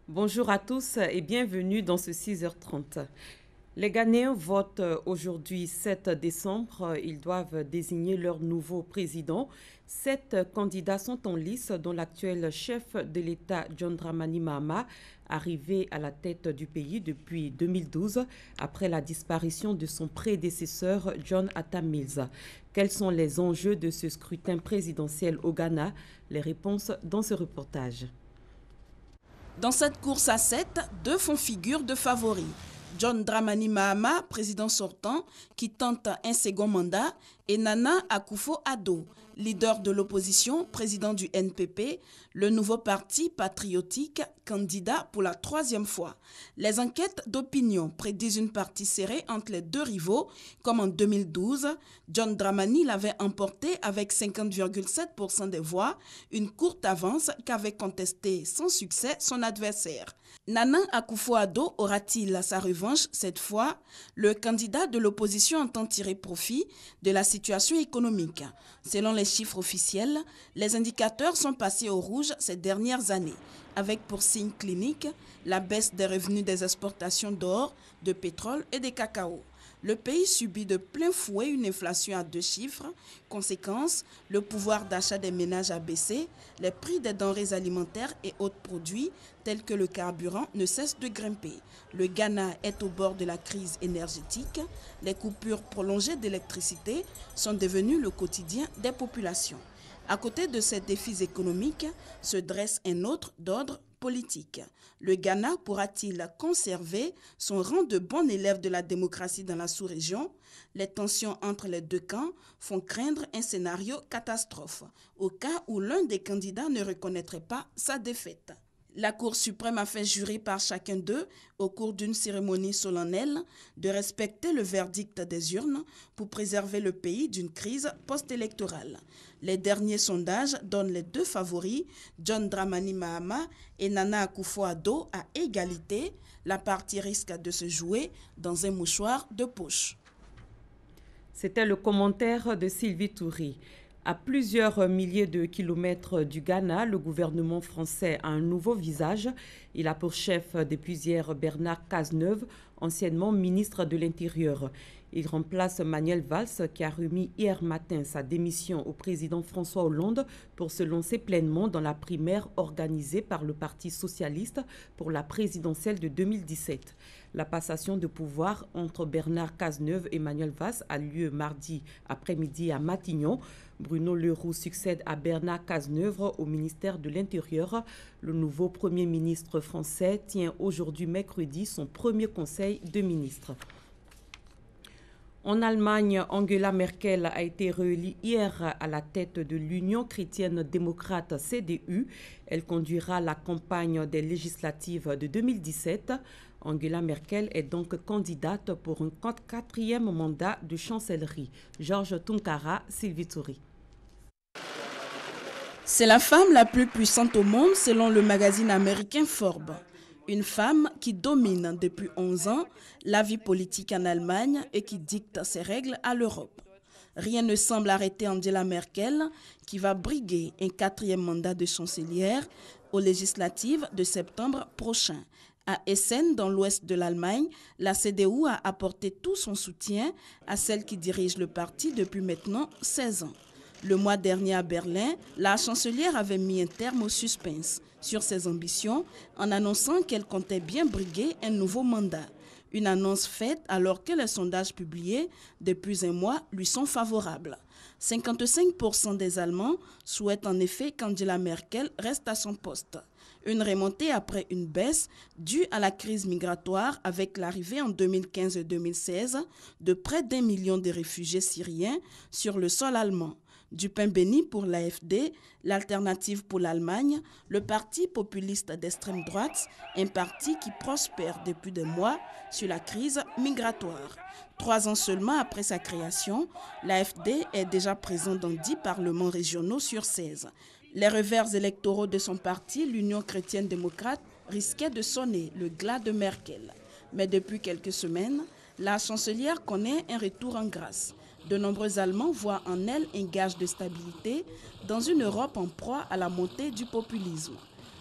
Bonjour à tous et bienvenue dans ce 6h30. Les Ghanéens votent aujourd'hui 7 décembre. Ils doivent désigner leur nouveau président. 7 candidats sont en lice, dont l'actuel chef de l'État, John Dramani Mahama, arrivé à la tête du pays depuis 2012, après la disparition de son prédécesseur, John Atta Mills. Quels sont les enjeux de ce scrutin présidentiel au Ghana? Les réponses dans ce reportage. Dans cette course à 7, 2 font figure de favoris. John Dramani Mahama, président sortant, qui tente un second mandat, et Nana Akufo-Addo, leader de l'opposition, président du NPP, le nouveau parti patriotique, candidat pour la 3e fois. Les enquêtes d'opinion prédisent une partie serrée entre les 2 rivaux, comme en 2012. John Dramani l'avait emporté avec 50,7% des voix, une courte avance qu'avait contesté sans succès son adversaire. Nana Akufo-Addo aura-t-il sa revanche cette fois? Le candidat de l'opposition entend tirer profit de la situation économique. Selon les chiffres officiels, les indicateurs sont passés au rouge ces dernières années, avec pour signe clinique la baisse des revenus des exportations d'or, de pétrole et de cacao. Le pays subit de plein fouet une inflation à 2 chiffres. Conséquence, le pouvoir d'achat des ménages a baissé, les prix des denrées alimentaires et autres produits, tels que le carburant, ne cessent de grimper. Le Ghana est au bord de la crise énergétique. Les coupures prolongées d'électricité sont devenues le quotidien des populations. À côté de ces défis économiques, se dresse un autre d'ordre politique. Le Ghana pourra-t-il conserver son rang de bon élève de la démocratie dans la sous-région? Les tensions entre les 2 camps font craindre un scénario catastrophe, au cas où l'un des candidats ne reconnaîtrait pas sa défaite. La Cour suprême a fait jurer par chacun d'eux, au cours d'une cérémonie solennelle, de respecter le verdict des urnes pour préserver le pays d'une crise post-électorale. Les derniers sondages donnent les 2 favoris, John Dramani Mahama et Nana Akufo-Addo, à égalité. La partie risque de se jouer dans un mouchoir de poche. C'était le commentaire de Sylvie Toury. À plusieurs milliers de kilomètres du Ghana, le gouvernement français a un nouveau visage. Il a pour chef depuis hier Bernard Cazeneuve, anciennement ministre de l'Intérieur. Il remplace Manuel Valls, qui a remis hier matin sa démission au président François Hollande pour se lancer pleinement dans la primaire organisée par le Parti socialiste pour la présidentielle de 2017. La passation de pouvoir entre Bernard Cazeneuve et Manuel Valls a lieu mardi après-midi à Matignon. Bruno Leroux succède à Bernard Cazeneuve au ministère de l'Intérieur. Le nouveau Premier ministre français tient aujourd'hui mercredi son premier conseil de ministres. En Allemagne, Angela Merkel a été réélue hier à la tête de l'Union chrétienne démocrate CDU. Elle conduira la campagne des législatives de 2017. Angela Merkel est donc candidate pour un 4e mandat de chancellerie. Georges Tunkara, Sylvie Toury. C'est la femme la plus puissante au monde selon le magazine américain Forbes. Une femme qui domine depuis 11 ans la vie politique en Allemagne et qui dicte ses règles à l'Europe. Rien ne semble arrêter Angela Merkel, qui va briguer un 4e mandat de chancelière aux législatives de septembre prochain. À Essen, dans l'ouest de l'Allemagne, la CDU a apporté tout son soutien à celle qui dirige le parti depuis maintenant 16 ans. Le mois dernier à Berlin, la chancelière avait mis un terme au suspense sur ses ambitions en annonçant qu'elle comptait bien briguer un nouveau mandat. Une annonce faite alors que les sondages publiés depuis un mois lui sont favorables. 55% des Allemands souhaitent en effet qu'Angela Merkel reste à son poste. Une remontée après une baisse due à la crise migratoire avec l'arrivée en 2015 et 2016 de près d'1 million de réfugiés syriens sur le sol allemand. Du pain béni pour l'AfD, l'Alternative pour l'Allemagne, le parti populiste d'extrême droite, un parti qui prospère depuis des mois sur la crise migratoire. 3 ans seulement après sa création, l'AfD est déjà présent dans 10 parlements régionaux sur 16. Les revers électoraux de son parti, l'Union chrétienne démocrate, risquaient de sonner le glas de Merkel. Mais depuis quelques semaines, la chancelière connaît un retour en grâce. De nombreux Allemands voient en elle un gage de stabilité dans une Europe en proie à la montée du populisme.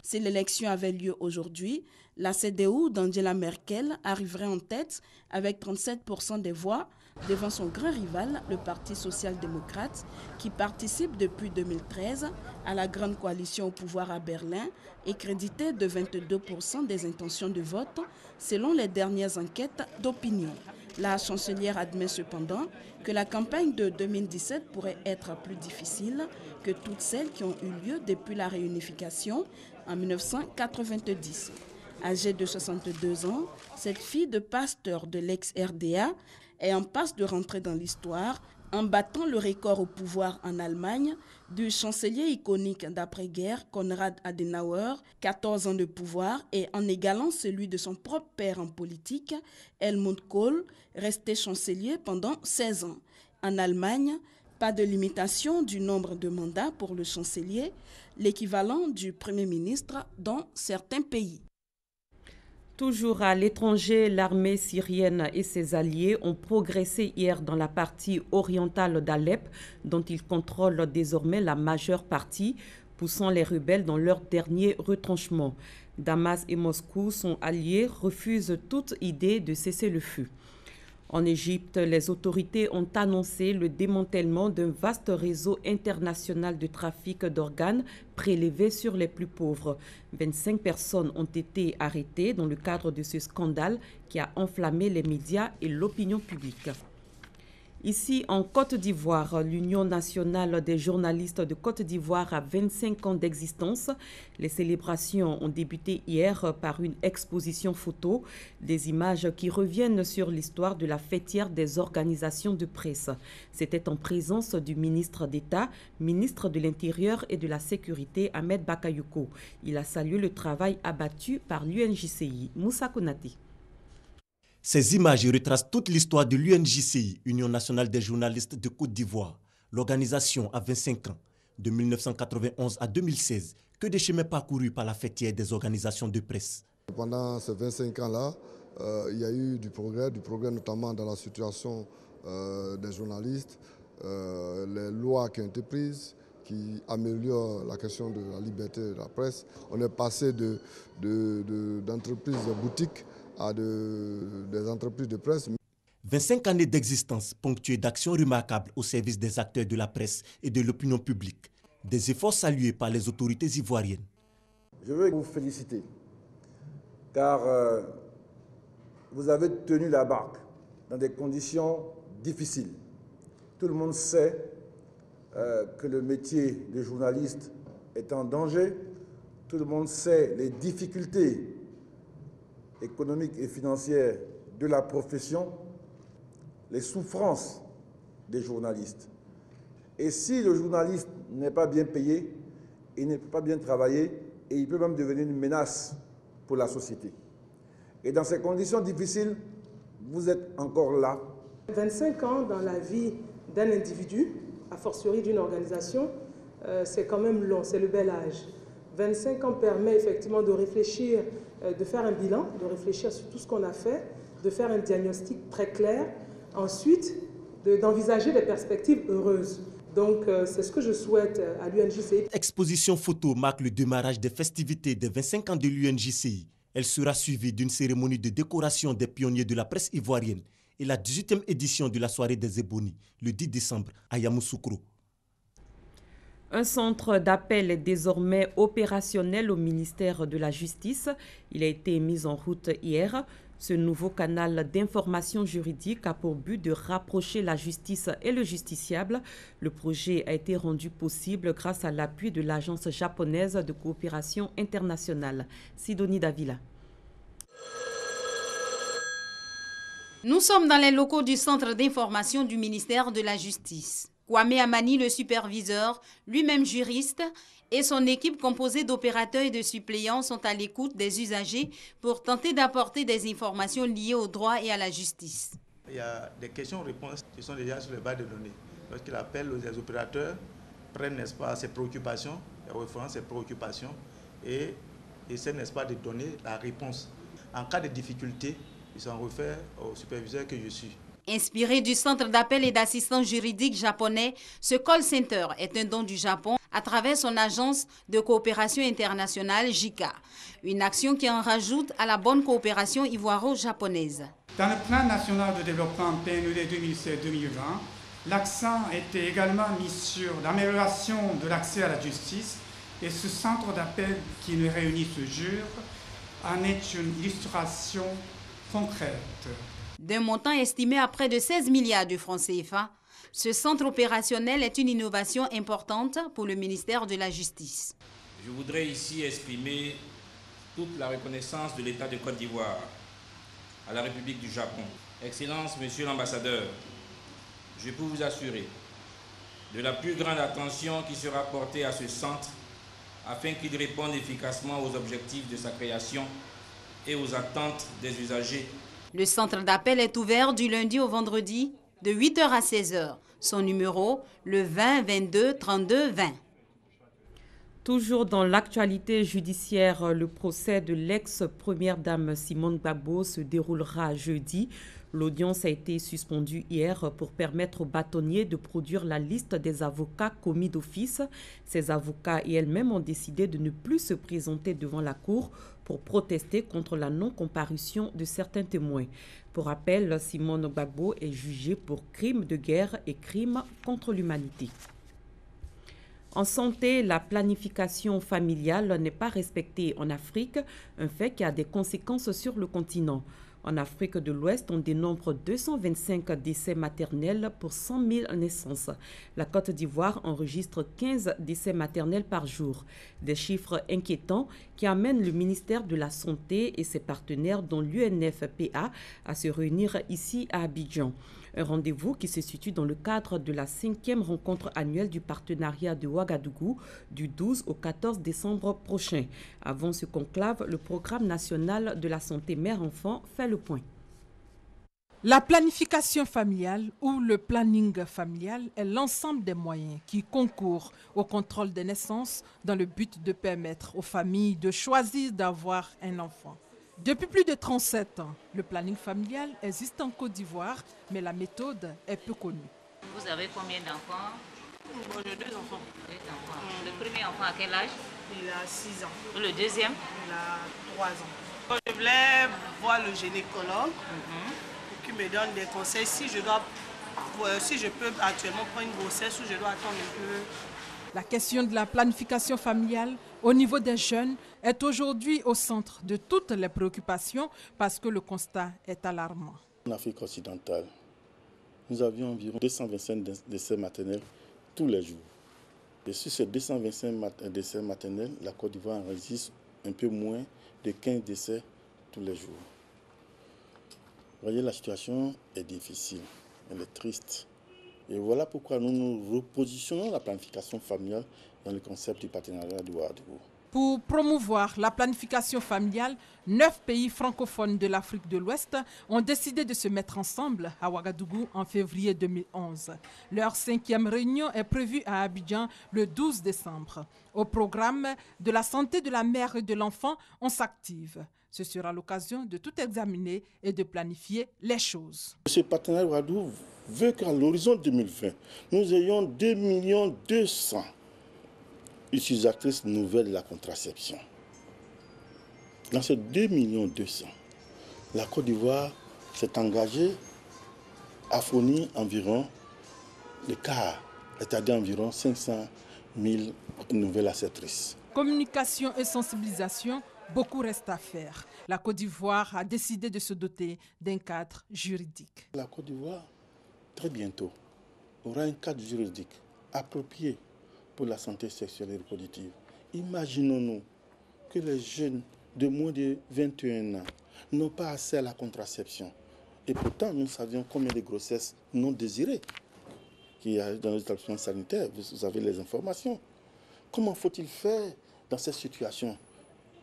Si l'élection avait lieu aujourd'hui, la CDU d'Angela Merkel arriverait en tête avec 37% des voix devant son grand rival, le Parti social-démocrate, qui participe depuis 2013 à la grande coalition au pouvoir à Berlin et crédité de 22% des intentions de vote selon les dernières enquêtes d'opinion. La chancelière admet cependant que la campagne de 2017 pourrait être plus difficile que toutes celles qui ont eu lieu depuis la réunification en 1990. Âgée de 62 ans, cette fille de pasteur de l'ex-RDA est en passe de rentrer dans l'histoire en battant le record au pouvoir en Allemagne du chancelier iconique d'après-guerre Konrad Adenauer, 14 ans de pouvoir, et en égalant celui de son propre père en politique, Helmut Kohl, resté chancelier pendant 16 ans. En Allemagne, pas de limitation du nombre de mandats pour le chancelier, l'équivalent du Premier ministre dans certains pays. Toujours à l'étranger, l'armée syrienne et ses alliés ont progressé hier dans la partie orientale d'Alep, dont ils contrôlent désormais la majeure partie, poussant les rebelles dans leur dernier retranchement. Damas et Moscou, son allié, refusent toute idée de cesser le feu. En Égypte, les autorités ont annoncé le démantèlement d'un vaste réseau international de trafic d'organes prélevés sur les plus pauvres. 25 personnes ont été arrêtées dans le cadre de ce scandale qui a enflammé les médias et l'opinion publique. Ici, en Côte d'Ivoire, l'Union nationale des journalistes de Côte d'Ivoire a 25 ans d'existence. Les célébrations ont débuté hier par une exposition photo, des images qui reviennent sur l'histoire de la fêtière des organisations de presse. C'était en présence du ministre d'État, ministre de l'Intérieur et de la Sécurité, Ahmed Bakayoko. Il a salué le travail abattu par l'UNJCI. Moussa Konati. Ces images retracent toute l'histoire de l'UNJCI, Union nationale des journalistes de Côte d'Ivoire. L'organisation a 25 ans, de 1991 à 2016. Que de chemins parcourus par la fêtière des organisations de presse. Pendant ces 25 ans-là, il y a eu du progrès notamment dans la situation des journalistes, les lois qui ont été prises, qui améliorent la question de la liberté de la presse. On est passé d'entreprises boutiques à des entreprises de presse. 25 années d'existence ponctuées d'actions remarquables au service des acteurs de la presse et de l'opinion publique. Des efforts salués par les autorités ivoiriennes. Je veux vous féliciter car vous avez tenu la barque dans des conditions difficiles. Tout le monde sait que le métier de journaliste est en danger. Tout le monde sait les difficultés économiques et financières de la profession, les souffrances des journalistes. Et si le journaliste n'est pas bien payé, il ne peut pas bien travailler et il peut même devenir une menace pour la société. Et dans ces conditions difficiles, vous êtes encore là. 25 ans dans la vie d'un individu, a fortiori d'une organisation, c'est quand même long, c'est le bel âge. 25 ans permet effectivement de réfléchir, de faire un bilan, de réfléchir sur tout ce qu'on a fait, de faire un diagnostic très clair, ensuite d'envisager des perspectives heureuses. Donc c'est ce que je souhaite à l'UNJCI. L'exposition photo marque le démarrage des festivités des 25 ans de l'UNJCI. Elle sera suivie d'une cérémonie de décoration des pionniers de la presse ivoirienne et la 18e édition de la soirée des Ébonies, le 10 décembre à Yamoussoukro. Un centre d'appel est désormais opérationnel au ministère de la Justice. Il a été mis en route hier. Ce nouveau canal d'information juridique a pour but de rapprocher la justice et le justiciable. Le projet a été rendu possible grâce à l'appui de l'Agence japonaise de coopération internationale. Sidonie Davila. Nous sommes dans les locaux du centre d'information du ministère de la Justice. Kwame Amani, le superviseur, lui-même juriste, et son équipe composée d'opérateurs et de suppléants sont à l'écoute des usagers pour tenter d'apporter des informations liées au droit et à la justice. Il y a des questions-réponses qui sont déjà sur les bases de données. Lorsqu'il appelle, les opérateurs prennent, n'est-ce pas, ses préoccupations, refont ses préoccupations et essaient, n'est-ce pas, de donner la réponse. En cas de difficulté, il s'en réfère au superviseur que je suis. Inspiré du centre d'appel et d'assistance juridique japonais, ce call center est un don du Japon à travers son agence de coopération internationale JICA. Une action qui en rajoute à la bonne coopération ivoiro-japonaise. Dans le plan national de développement PNUD 2016-2020, l'accent était également mis sur l'amélioration de l'accès à la justice et ce centre d'appel qui nous réunit ce jour en est une illustration concrète. D'un montant estimé à près de 16 milliards de francs CFA, ce centre opérationnel est une innovation importante pour le ministère de la Justice. Je voudrais ici exprimer toute la reconnaissance de l'État de Côte d'Ivoire à la République du Japon. Excellence, Monsieur l'ambassadeur, je peux vous assurer de la plus grande attention qui sera portée à ce centre afin qu'il réponde efficacement aux objectifs de sa création et aux attentes des usagers. Le centre d'appel est ouvert du lundi au vendredi de 8h à 16h. Son numéro, le 20 22 32 20. Toujours dans l'actualité judiciaire, le procès de l'ex-première dame Simone Gbagbo se déroulera jeudi. L'audience a été suspendue hier pour permettre aux bâtonniers de produire la liste des avocats commis d'office. Ces avocats et elles-mêmes ont décidé de ne plus se présenter devant la cour pour protester contre la non-comparution de certains témoins. Pour rappel, Simone Gbagbo est jugée pour crimes de guerre et crimes contre l'humanité. En santé, la planification familiale n'est pas respectée en Afrique, un fait qui a des conséquences sur le continent. En Afrique de l'Ouest, on dénombre 225 décès maternels pour 100 000 naissances. La Côte d'Ivoire enregistre 15 décès maternels par jour. Des chiffres inquiétants qui amènent le ministère de la Santé et ses partenaires, dont l'UNFPA, à se réunir ici à Abidjan. Un rendez-vous qui se situe dans le cadre de la 5e rencontre annuelle du partenariat de Ouagadougou du 12 au 14 décembre prochain. Avant ce conclave, le programme national de la santé mère-enfant fait le point. La planification familiale ou le planning familial est l'ensemble des moyens qui concourent au contrôle des naissances dans le but de permettre aux familles de choisir d'avoir un enfant. Depuis plus de 37 ans, le planning familial existe en Côte d'Ivoire, mais la méthode est peu connue. Vous avez combien d'enfants? Bon, j'ai 2 enfants. 2 enfants. Le premier enfant à quel âge? Il a 6 ans. Le deuxième? Il a 3 ans. Je voulais voir le gynécologue pour qu'il me donne des conseils si je peux actuellement prendre une grossesse ou je dois attendre un peu. La question de la planification familiale au niveau des jeunes est aujourd'hui au centre de toutes les préoccupations parce que le constat est alarmant. En Afrique occidentale, nous avions environ 225 décès maternels tous les jours. Et sur ces 225 décès maternels, la Côte d'Ivoire enregistre un peu moins de 15 décès tous les jours. Vous voyez, la situation est difficile, elle est triste. Et voilà pourquoi nous repositionnons la planification familiale dans le concept du partenariat de Ouagadougou. Pour promouvoir la planification familiale, 9 pays francophones de l'Afrique de l'Ouest ont décidé de se mettre ensemble à Ouagadougou en février 2011. Leur 5e réunion est prévue à Abidjan le 12 décembre. Au programme de la santé de la mère et de l'enfant, on s'active. Ce sera l'occasion de tout examiner et de planifier les choses. Ce partenariat Ouagadougou veut qu'à l'horizon 2020, nous ayons 2 200 000 utilisatrices nouvelles de la contraception. Dans ces 2 200 000, la Côte d'Ivoire s'est engagée à fournir environ le quart, c'est-à-dire environ 500 000 nouvelles acceptrices. Communication et sensibilisation, beaucoup reste à faire. La Côte d'Ivoire a décidé de se doter d'un cadre juridique. La Côte d'Ivoire, très bientôt, aura un cadre juridique approprié pour la santé sexuelle et reproductive. Imaginons-nous que les jeunes de moins de 21 ans n'ont pas accès à la contraception. Et pourtant, nous savions combien de grossesses non désirées qu'il y a dans les établissements sanitaires. Vous avez les informations. Comment faut-il faire dans cette situation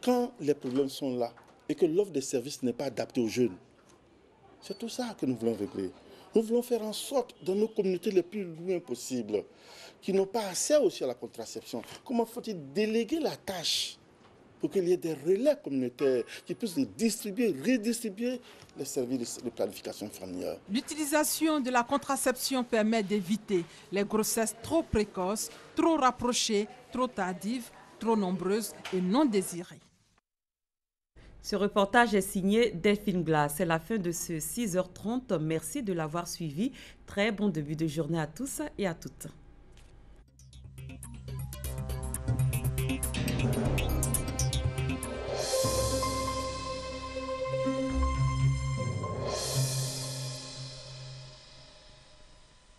quand les problèmes sont là et que l'offre de services n'est pas adaptée aux jeunes? C'est tout ça que nous voulons régler. Nous voulons faire en sorte, dans nos communautés les plus loin possible, qui n'ont pas accès aussi à la contraception, comment faut-il déléguer la tâche pour qu'il y ait des relais communautaires qui puissent distribuer, redistribuer les services de planification familiale. L'utilisation de la contraception permet d'éviter les grossesses trop précoces, trop rapprochées, trop tardives, trop nombreuses et non désirées. Ce reportage est signé Delphine Glass. C'est la fin de ce 6h30. Merci de l'avoir suivi. Très bon début de journée à tous et à toutes.